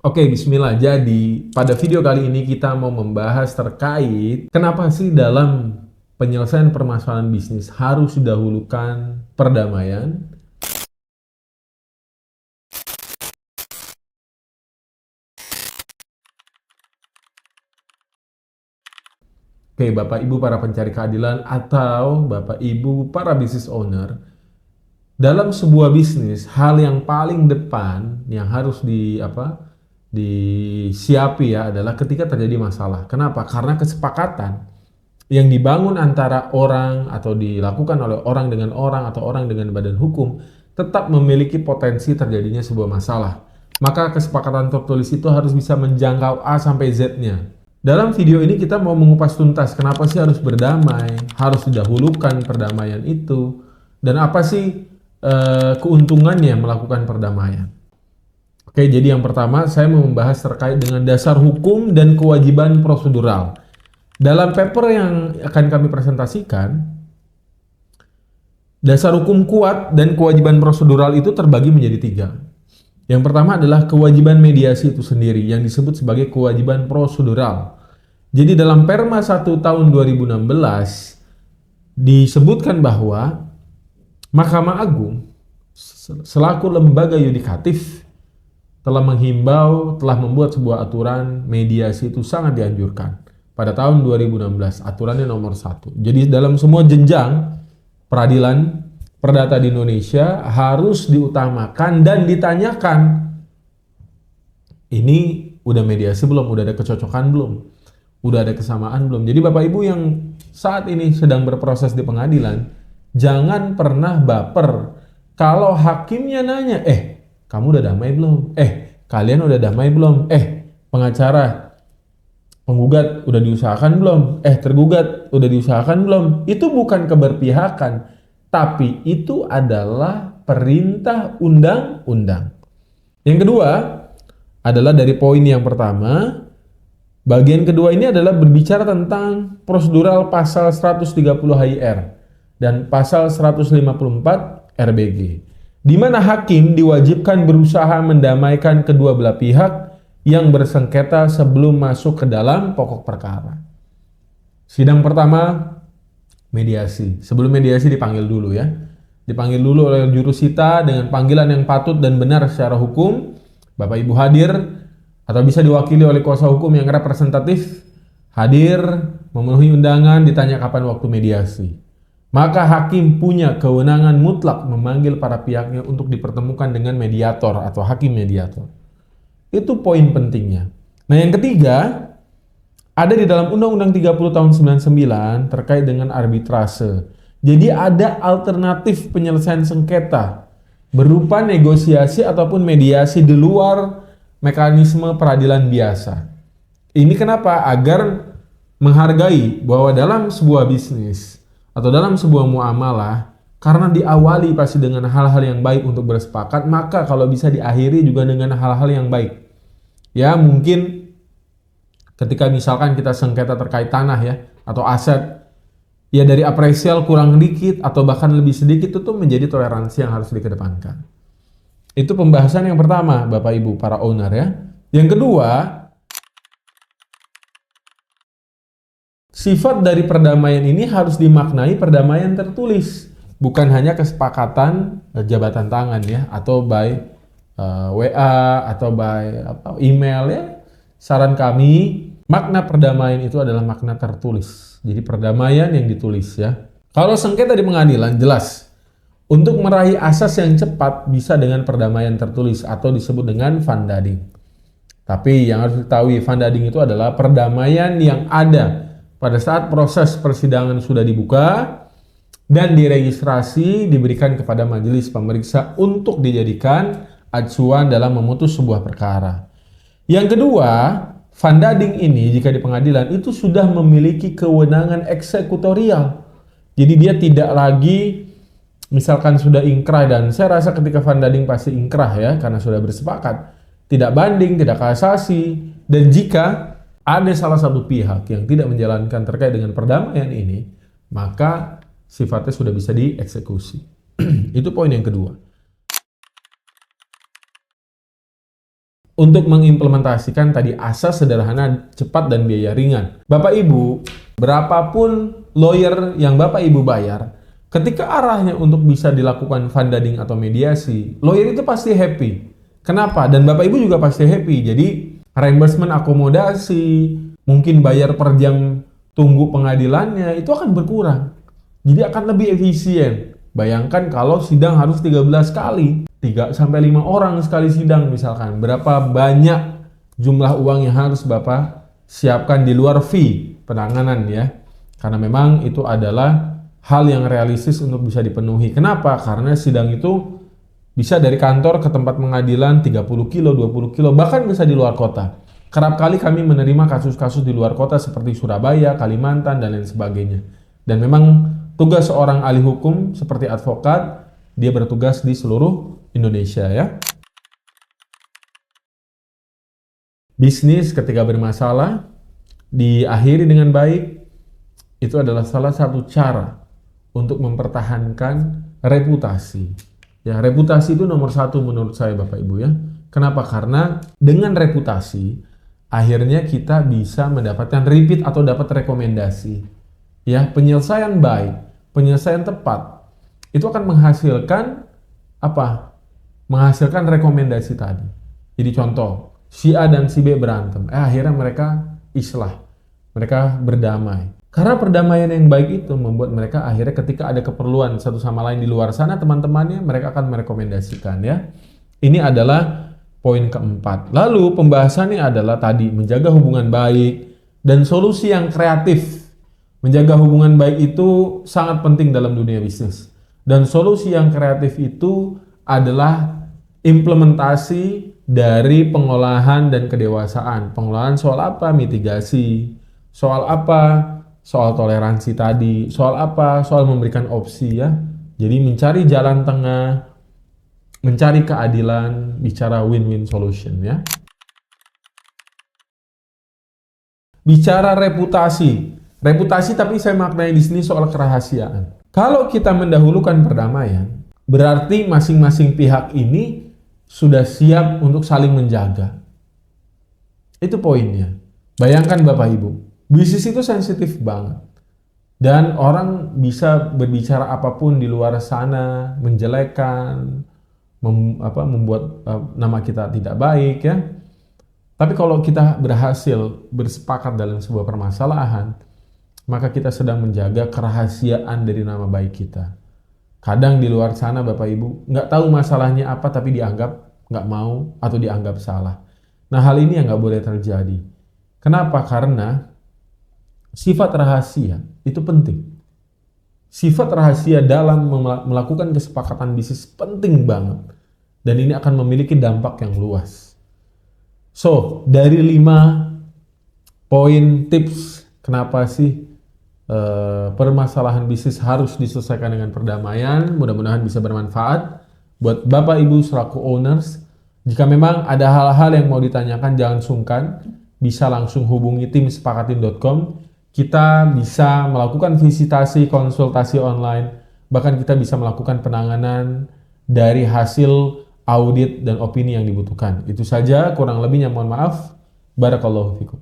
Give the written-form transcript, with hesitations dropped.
Oke, bismillah. Jadi, pada video kali ini kita mau membahas terkait kenapa sih dalam penyelesaian permasalahan bisnis harus didahulukan perdamaian. Oke, Bapak Ibu para pencari keadilan atau Bapak Ibu para business owner, dalam sebuah bisnis hal yang paling depan yang harus disiapi ya adalah ketika terjadi masalah. Kenapa? Karena kesepakatan yang dibangun antara orang atau dilakukan oleh orang dengan orang atau orang dengan badan hukum tetap memiliki potensi terjadinya sebuah masalah. Maka kesepakatan tertulis itu harus bisa menjangkau A sampai Z-nya. Dalam video ini kita mau mengupas tuntas kenapa sih harus berdamai, harus didahulukan perdamaian itu, dan apa sih keuntungannya melakukan perdamaian. Oke, jadi yang pertama saya mau membahas terkait dengan dasar hukum dan kewajiban prosedural. Dalam paper yang akan kami presentasikan, dasar hukum kuat dan kewajiban prosedural itu terbagi menjadi tiga. Yang pertama adalah kewajiban mediasi itu sendiri yang disebut sebagai kewajiban prosedural. Jadi dalam Perma 1 tahun 2016 disebutkan bahwa Mahkamah Agung selaku lembaga yudikatif telah menghimbau, telah membuat sebuah aturan mediasi itu sangat dianjurkan. Pada tahun 2016, aturannya nomor 1. Jadi dalam semua jenjang peradilan perdata di Indonesia harus diutamakan dan ditanyakan, ini udah mediasi belum? Udah ada kecocokan belum? Udah ada kesamaan belum? Jadi Bapak Ibu yang saat ini sedang berproses di pengadilan, jangan pernah baper kalau hakimnya nanya, kamu udah damai belum? Kalian udah damai belum? Pengacara, penggugat udah diusahakan belum? Tergugat udah diusahakan belum? Itu bukan keberpihakan, tapi itu adalah perintah undang-undang. Yang kedua adalah dari poin yang pertama, bagian kedua ini adalah berbicara tentang prosedural pasal 130 HIR dan pasal 154 RBG, di mana hakim diwajibkan berusaha mendamaikan kedua belah pihak yang bersengketa sebelum masuk ke dalam pokok perkara. Sidang pertama, mediasi. Sebelum mediasi dipanggil dulu ya. Dipanggil dulu oleh jurusita dengan panggilan yang patut dan benar secara hukum. Bapak Ibu hadir atau bisa diwakili oleh kuasa hukum yang representatif, hadir, memenuhi undangan, ditanya kapan waktu mediasi. Maka hakim punya kewenangan mutlak memanggil para pihaknya untuk dipertemukan dengan mediator atau hakim mediator. Itu poin pentingnya. Nah, yang ketiga ada di dalam Undang-Undang 30 tahun 99 terkait dengan arbitrase. Jadi ada alternatif penyelesaian sengketa berupa negosiasi ataupun mediasi di luar mekanisme peradilan biasa. Ini kenapa? Agar menghargai bahwa dalam sebuah bisnis atau dalam sebuah muamalah, karena diawali pasti dengan hal-hal yang baik untuk bersepakat, maka kalau bisa diakhiri juga dengan hal-hal yang baik. Ya, mungkin ketika misalkan kita sengketa terkait tanah ya, atau aset, ya dari apresial kurang dikit atau bahkan lebih sedikit itu menjadi toleransi yang harus dikedepankan. Itu pembahasan yang pertama, Bapak Ibu para owner ya. Yang kedua, sifat dari perdamaian ini harus dimaknai perdamaian tertulis, bukan hanya kesepakatan jabatan tangan ya, atau by WA atau by email ya. Saran kami, makna perdamaian itu adalah makna tertulis. Jadi perdamaian yang ditulis ya. Kalau sengketa di pengadilan jelas, untuk meraih asas yang cepat bisa dengan perdamaian tertulis atau disebut dengan vandading. Tapi yang harus diketahui, vandading itu adalah perdamaian yang ada pada saat proses persidangan sudah dibuka dan diregistrasi diberikan kepada majelis pemeriksa untuk dijadikan acuan dalam memutus sebuah perkara. Yang kedua, vandading ini jika di pengadilan itu sudah memiliki kewenangan eksekutorial. Jadi dia tidak lagi misalkan sudah ingkrah, dan saya rasa ketika vandading pasti ingkrah ya karena sudah bersepakat, tidak banding, tidak kasasi, dan jika ada salah satu pihak yang tidak menjalankan terkait dengan perdamaian ini, maka sifatnya sudah bisa dieksekusi. Itu poin yang kedua. untuk mengimplementasikan tadi asas sederhana, cepat, dan biaya ringan. Bapak Ibu, berapapun lawyer yang Bapak Ibu bayar, ketika arahnya untuk bisa dilakukan funding atau mediasi, lawyer itu pasti happy. Kenapa? Dan Bapak Ibu juga pasti happy. Jadi reimbursement akomodasi, mungkin bayar per jam tunggu pengadilannya, itu akan berkurang. Jadi akan lebih efisien. Bayangkan kalau sidang harus 13 kali, 3-5 orang sekali sidang misalkan. Berapa banyak jumlah uang yang harus Bapak siapkan di luar fee penanganan ya. Karena memang itu adalah hal yang realistis untuk bisa dipenuhi. Kenapa? Karena sidang itu bisa dari kantor ke tempat pengadilan 30 kilo, 20 kilo, bahkan bisa di luar kota. Kerap kali kami menerima kasus-kasus di luar kota seperti Surabaya, Kalimantan, dan lain sebagainya. Dan memang tugas seorang ahli hukum seperti advokat, dia bertugas di seluruh Indonesia ya. Bisnis ketika bermasalah, diakhiri dengan baik, itu adalah salah satu cara untuk mempertahankan reputasi. Ya, reputasi itu nomor satu menurut saya Bapak Ibu ya. Kenapa? Karena dengan reputasi, akhirnya kita bisa mendapatkan repeat atau dapat rekomendasi. Ya, penyelesaian baik, penyelesaian tepat, itu akan menghasilkan apa? Menghasilkan rekomendasi tadi. Jadi contoh, si A dan si B berantem, akhirnya mereka islah, mereka berdamai. Karena perdamaian yang baik itu membuat mereka akhirnya ketika ada keperluan satu sama lain di luar sana, teman-temannya mereka akan merekomendasikan ya. Ini adalah poin keempat. Lalu pembahasannya adalah tadi menjaga hubungan baik dan solusi yang kreatif. Menjaga hubungan baik itu sangat penting dalam dunia bisnis. Dan solusi yang kreatif itu adalah implementasi dari pengolahan dan kedewasaan. Pengolahan soal apa? Mitigasi. Soal apa? Soal toleransi tadi. Soal apa? Soal memberikan opsi ya. Jadi mencari jalan tengah, mencari keadilan, bicara win-win solution ya. Bicara reputasi. Reputasi tapi saya maknai di sini soal kerahasiaan. Kalau kita mendahulukan perdamaian, berarti masing-masing pihak ini sudah siap untuk saling menjaga. Itu poinnya. Bayangkan Bapak Ibu, bisnis itu sensitif banget. Dan orang bisa berbicara apapun di luar sana, menjelekkan, membuat nama kita tidak baik ya. Tapi kalau kita berhasil bersepakat dalam sebuah permasalahan, maka kita sedang menjaga kerahasiaan dari nama baik kita. Kadang di luar sana Bapak Ibu nggak tahu masalahnya apa tapi dianggap nggak mau atau dianggap salah. Nah hal ini yang nggak boleh terjadi. Kenapa? Karena sifat rahasia itu penting. Sifat rahasia dalam melakukan kesepakatan bisnis penting banget. Dan ini akan memiliki dampak yang luas. So, dari 5 poin tips kenapa sih permasalahan bisnis harus diselesaikan dengan perdamaian, mudah-mudahan bisa bermanfaat buat Bapak Ibu selaku owners. Jika memang ada hal-hal yang mau ditanyakan, jangan sungkan, bisa langsung hubungi tim sepakatin.com. Kita bisa melakukan visitasi, konsultasi online, bahkan kita bisa melakukan penanganan dari hasil audit dan opini yang dibutuhkan. Itu saja, kurang lebihnya mohon maaf. Barakallahu fikum.